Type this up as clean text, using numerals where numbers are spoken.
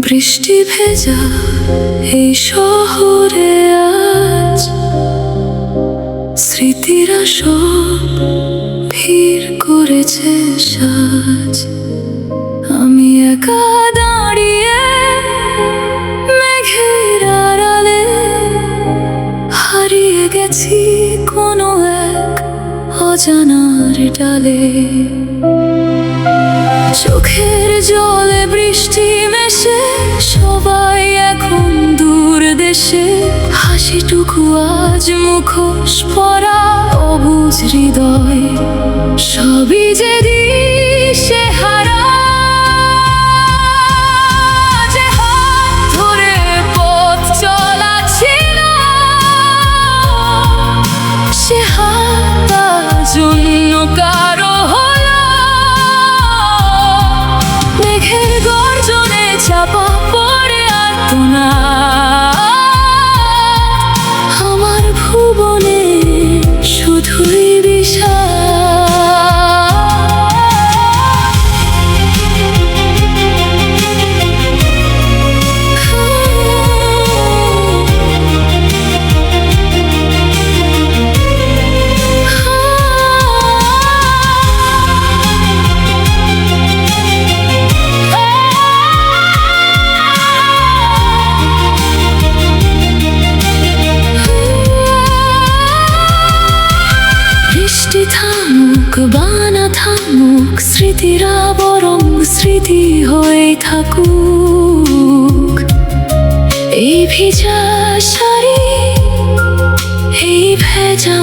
বৃষ্টি ভেজা এই শহরে আজ স্মৃতিরা সব ভিড় করেছে সাজ। আমি একা দাঁড়িয়ে মেঘের আড়ালে, হারিয়ে গেছি কোনো এক অজানার ডালে। চোখের জলে বৃষ্টি মেশে, সবাই এখন দূর দেশে। হাসিটুকু আজ মুখোশ পরা, অবুঝ হৃদয় সবই যে দিশে হারা। যে হাত ধরে পথ চলা ছিল, সে হাত আজ অন্য কারো হলো। মেঘের গর্জনে চাপা পড়ে আর্তনাদ, আমার ভুবনে শুধুই বিষাদ। বৃষ্টি থামুক বানা থামুক, স্মৃতিরা বরং স্মৃতি হয়ে থাকুক। এই ভিজা শাড়ি, এই ভেজা